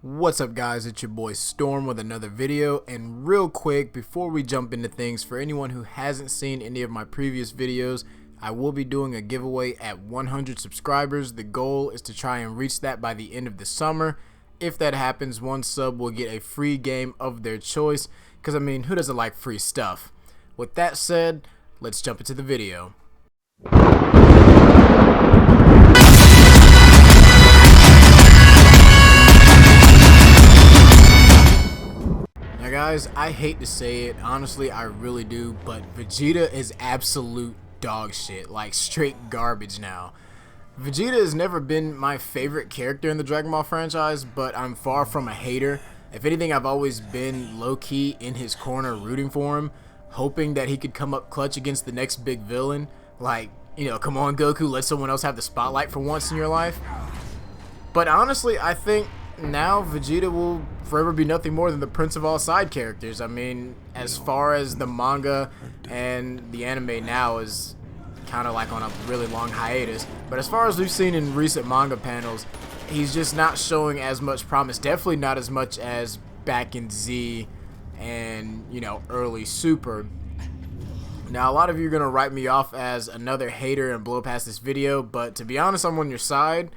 What's up guys, it's your boy Storm with another video, and real quick before we jump into things, for anyone who hasn't seen any of my previous videos, I will be doing a giveaway at 100 subscribers. The goal is to try and reach that by the end of the summer. If that happens, one sub will get a free game of their choice, because I mean, who doesn't like free stuff? With that said, let's jump into the video. Guys, I hate to say it, honestly I really do, but Vegeta is absolute dog shit, like straight garbage now. Vegeta has never been my favorite character in the Dragon Ball franchise, but I'm far from a hater. If anything, I've always been low-key in his corner rooting for him, hoping that he could come up clutch against the next big villain. Like, you know, come on Goku, let someone else have the spotlight for once in your life. But honestly, I think now Vegeta will forever be nothing more than the prince of all side characters. I mean, as far as the manga and the anime now is kind of like on a really long hiatus, but as far as we've seen in recent manga panels, he's just not showing as much promise. Definitely not as much as back in Z and, you know, early Super. Now, a lot of you are going to write me off as another hater and blow past this video, but to be honest, I'm on your side.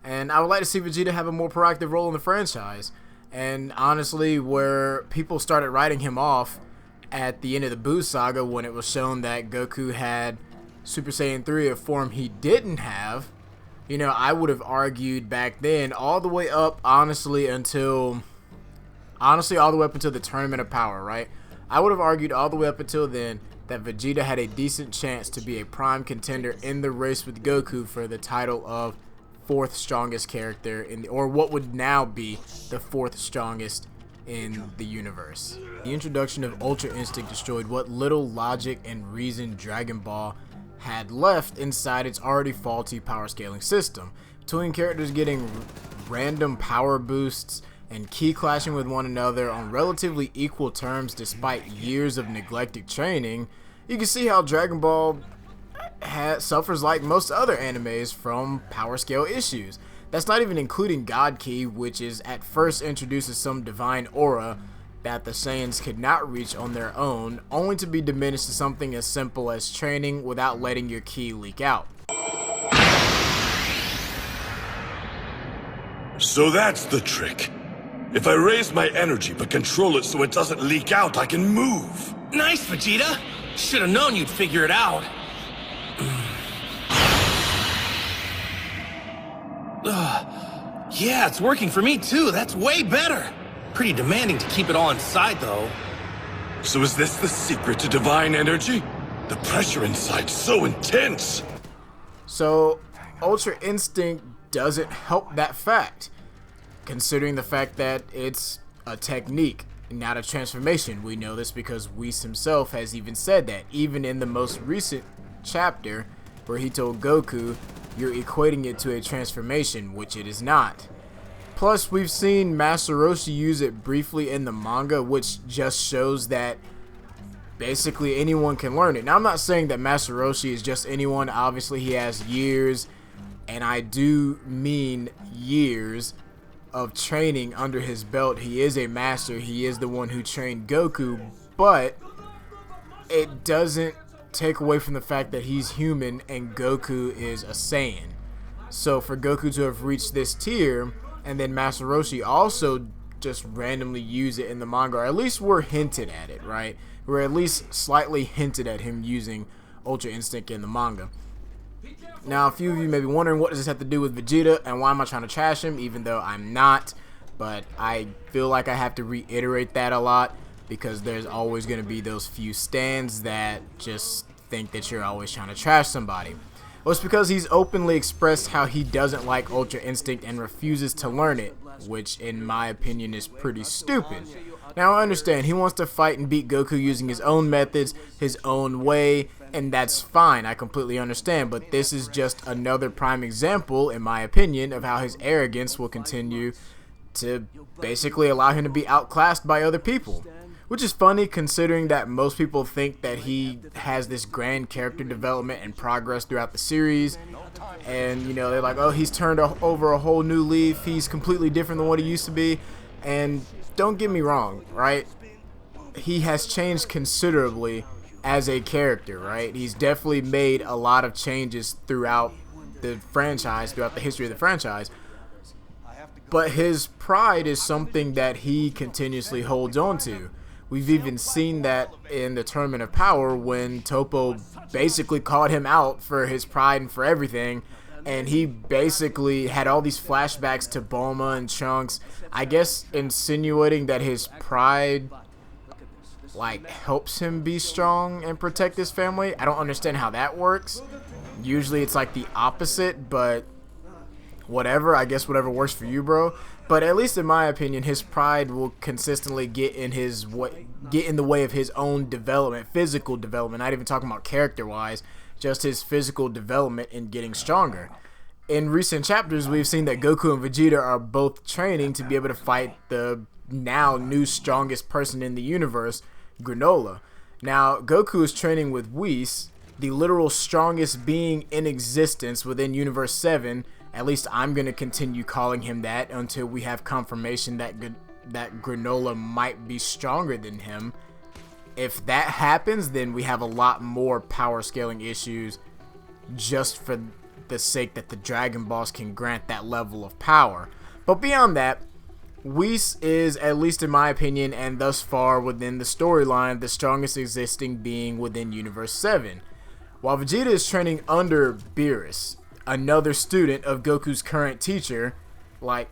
And I would like to see Vegeta have a more proactive role in the franchise. And honestly, where people started writing him off at the end of the Buu saga, when it was shown that Goku had Super Saiyan 3, a form he didn't have, you know, I would have argued back then all the way up, honestly, all the way up until the Tournament of Power, right? I would have argued all the way up until then that Vegeta had a decent chance to be a prime contender in the race with Goku for the title of fourth strongest character in the, or what would now be the fourth strongest in the universe. The introduction of Ultra Instinct destroyed what little logic and reason Dragon Ball had left inside its already faulty power scaling system. Between characters getting random power boosts and ki clashing with one another on relatively equal terms despite years of neglected training, you can see how Dragon Ball suffers like most other animes from power scale issues. That's not even including God Ki, which is at first introduces some divine aura that the Saiyans could not reach on their own, only to be diminished to something as simple as training without letting your ki leak out. So that's the trick. If I raise my energy but control it so it doesn't leak out, I can move. Nice, Vegeta! Should have known you'd figure it out. Yeah, it's working for me too. That's way better. Pretty demanding to keep it all inside though. So is this the secret to divine energy? The pressure inside's so intense. So Ultra Instinct doesn't help that fact, considering the fact that it's a technique, not a transformation. We know this because Whis himself has even said that, even in the most recent chapter where he told Goku, you're equating it to a transformation, which it is not. Plus, we've seen Master Roshi use it briefly in the manga, which just shows that basically anyone can learn it. Now, I'm not saying that Master Roshi is just anyone. Obviously, he has years, and I do mean years, of training under his belt. He is a master. He is the one who trained Goku, but it doesn't take away from the fact that he's human and Goku is a Saiyan. So for Goku to have reached this tier, and then Master Roshi also just randomly use it in the manga, or at least we're hinted at it, right? We're at least slightly hinted at him using Ultra Instinct in the manga. Now, a few of you may be wondering, what does this have to do with Vegeta, and why am I trying to trash him, even though I'm not? But I feel like I have to reiterate that a lot, because there's always going to be those few stands that just think that you're always trying to trash somebody. Well, it's because he's openly expressed how he doesn't like Ultra Instinct and refuses to learn it, which in my opinion is pretty stupid. Now, I understand he wants to fight and beat Goku using his own methods, his own way, and that's fine. I completely understand, but this is just another prime example, in my opinion, of how his arrogance will continue to basically allow him to be outclassed by other people. which is funny considering that most people think that he has this grand character development and progress throughout the series. And, you know, they're like, oh, he's turned over a whole new leaf. He's completely different than what he used to be. And don't get me wrong, right? He has changed considerably as a character, right? He's definitely made a lot of changes throughout the franchise, throughout the history of the franchise. But his pride is something that he continuously holds on to. We've even seen that in the Tournament of Power when Toppo basically called him out for his pride and for everything. And he basically had all these flashbacks to Bulma and Trunks, I guess insinuating that his pride like helps him be strong and protect his family. I don't understand how that works. Usually it's like the opposite, but whatever. I guess whatever works for you, bro. But at least in my opinion, his pride will consistently get in the way of his own development, physical development. Not even talking about character-wise, just his physical development in getting stronger. In recent chapters, we've seen that Goku and Vegeta are both training to be able to fight the now new strongest person in the universe, Granola. Now, Goku is training with Whis, the literal strongest being in existence within Universe 7. At least I'm going to continue calling him that until we have confirmation that Granola might be stronger than him. If that happens, then we have a lot more power scaling issues just for the sake that the Dragon Balls can grant that level of power. But beyond that, Whis is, at least in my opinion, and thus far within the storyline, the strongest existing being within Universe 7. While Vegeta is training under Beerus, another student of Goku's current teacher, like,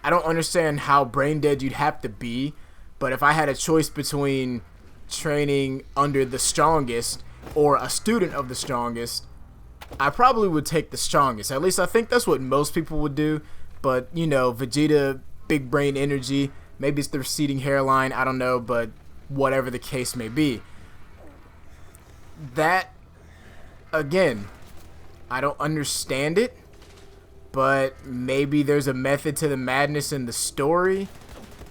I don't understand how brain dead you'd have to be, but if I had a choice between training under the strongest or a student of the strongest, I probably would take the strongest. At least I think that's what most people would do. But, you know, Vegeta, big brain energy, maybe it's the receding hairline, I don't know, but whatever the case may be. That, again, I don't understand it, but maybe there's a method to the madness in the story.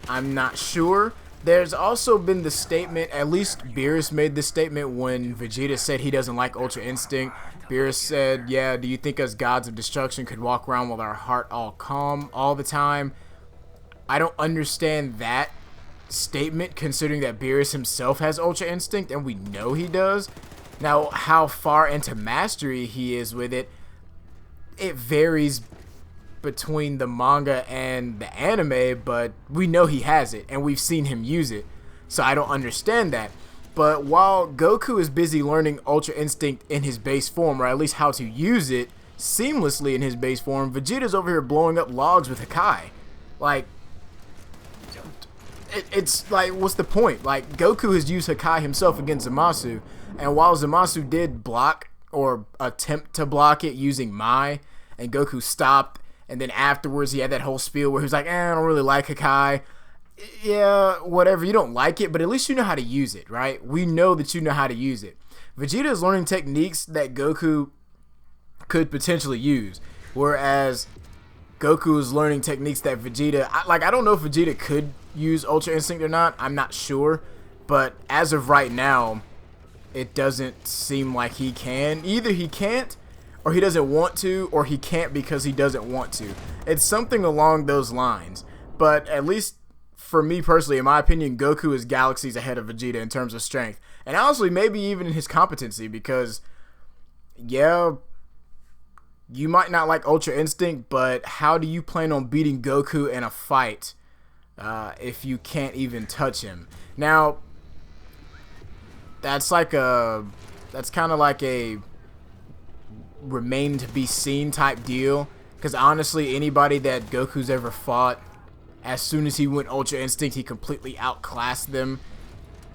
I'm not sure. There's also been the statement, at least Beerus made this statement when Vegeta said he doesn't like Ultra Instinct. Beerus said, yeah, do you think us gods of destruction could walk around with our heart all calm all the time? I don't understand that statement considering that Beerus himself has Ultra Instinct and we know he does. Now, how far into mastery he is with it, it varies between the manga and the anime, but we know he has it and we've seen him use it, so I don't understand that. But while Goku is busy learning Ultra Instinct in his base form, or at least how to use it seamlessly in his base form, Vegeta's over here blowing up logs with Hakai. Like, it's like, what's the point? Like, Goku has used Hakai himself against Zamasu, and while Zamasu did block or attempt to block it using Mai, and Goku stopped, and then afterwards he had that whole spiel where he was like, I don't really like Hakai. Yeah, whatever, you don't like it, but at least you know how to use it, right? We know that you know how to use it. Vegeta is learning techniques that Goku could potentially use, whereas Goku is learning techniques that Vegeta, I don't know if Vegeta could use Ultra Instinct or not, I'm not sure, but as of right now, it doesn't seem like he can. Either he can't, or he doesn't want to, or he can't because he doesn't want to. It's something along those lines. But at least for me personally, in my opinion, Goku is galaxies ahead of Vegeta in terms of strength. And honestly, maybe even in his competency, because, yeah, you might not like Ultra Instinct, but how do you plan on beating Goku in a fight if you can't even touch him? Now, that's kind of like a remain to be seen type deal, because honestly, anybody that Goku's ever fought, as soon as he went Ultra Instinct, he completely outclassed them,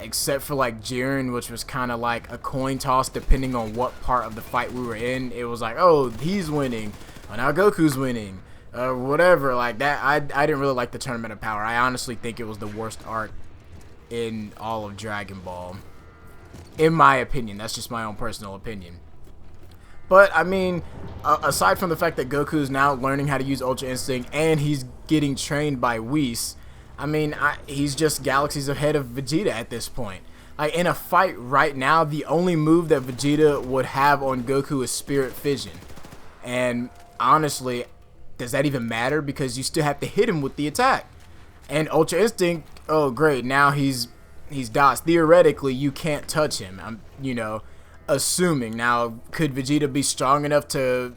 except for like Jiren, which was kind of like a coin toss depending on what part of the fight we were in. It was like, oh, he's winning, well, now Goku's winning, whatever, like that. I didn't really like the Tournament of Power. I honestly think it was the worst arc in all of Dragon Ball, in my opinion. That's just my own personal opinion. But, I mean, aside from the fact that Goku is now learning how to use Ultra Instinct and he's getting trained by Whis, I mean, he's just galaxies ahead of Vegeta at this point. Like, in a fight right now, the only move that Vegeta would have on Goku is Spirit Fission. And honestly, does that even matter? Because you still have to hit him with the attack. And Ultra Instinct, oh great, now he's dots. Theoretically, you can't touch him. I'm, assuming. Now, could Vegeta be strong enough to,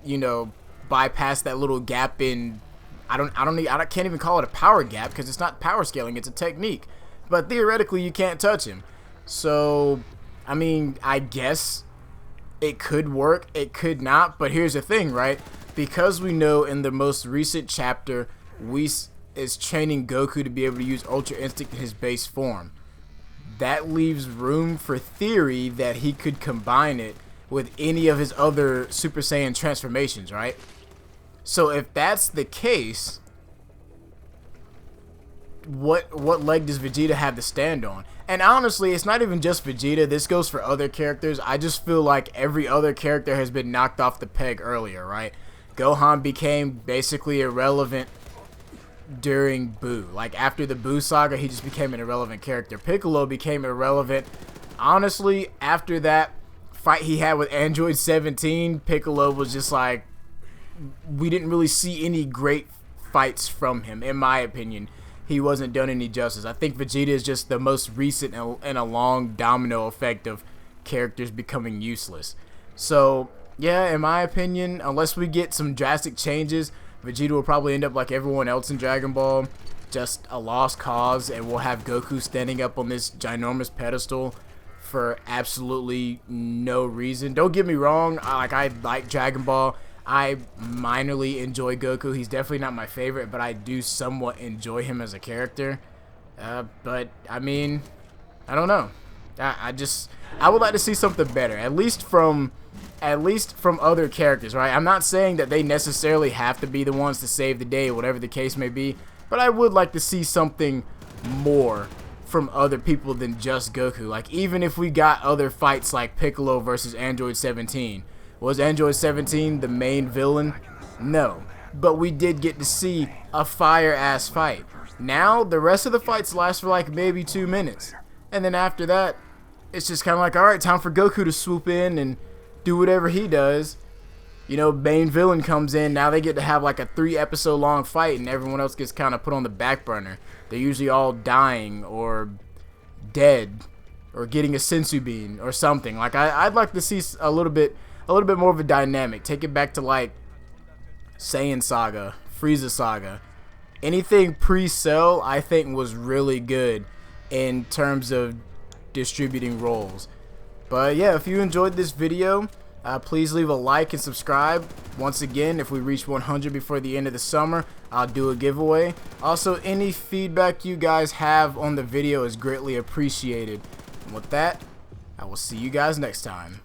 bypass that little gap in... I can't even call it a power gap because it's not power scaling, it's a technique. But theoretically, you can't touch him. So, I mean, I guess it could work, it could not. But here's the thing, right? Because we know in the most recent chapter, Whis is training Goku to be able to use Ultra Instinct in his base form. That leaves room for theory that he could combine it with any of his other Super Saiyan transformations, right? So if that's the case, what leg does Vegeta have to stand on? And honestly, it's not even just Vegeta. This goes for other characters. I just feel like every other character has been knocked off the peg earlier, right? Gohan became basically irrelevant during Buu. Like, after the Buu saga, he just became an irrelevant character. Piccolo became irrelevant. Honestly, after that fight he had with Android 17, Piccolo was just like, we didn't really see any great fights from him, in my opinion. He wasn't done any justice. I think Vegeta is just the most recent in a long domino effect of characters becoming useless. So, yeah, in my opinion, unless we get some drastic changes, Vegeta will probably end up like everyone else in Dragon Ball, just a lost cause, and we'll have Goku standing up on this ginormous pedestal for absolutely no reason. Don't get me wrong, I like Dragon Ball. I minorly enjoy Goku. He's definitely not my favorite, but I do somewhat enjoy him as a character. But I mean, I don't know. I would like to see something better, at least from other characters, right? I'm not saying that they necessarily have to be the ones to save the day, whatever the case may be, but I would like to see something more from other people than just Goku. Like, even if we got other fights like Piccolo versus Android 17. Was Android 17 the main villain? No. But we did get to see a fire-ass fight. Now, the rest of the fights last for like maybe 2 minutes. And then after that, it's just kind of like, alright, time for Goku to swoop in and do whatever he does. Main villain comes in. Now they get to have like a 3-episode long fight, and everyone else gets kind of put on the back burner. They're usually all dying or dead or getting a sensu bean or something. Like, I'd like to see a little bit more of a dynamic. Take it back to like Saiyan Saga, Frieza Saga. Anything pre-Cell, I think, was really good in terms of distributing roles. But yeah, if you enjoyed this video, please leave a like and subscribe. Once again, if we reach 100 before the end of the summer, I'll do a giveaway. Also, any feedback you guys have on the video is greatly appreciated. And with that, I will see you guys next time.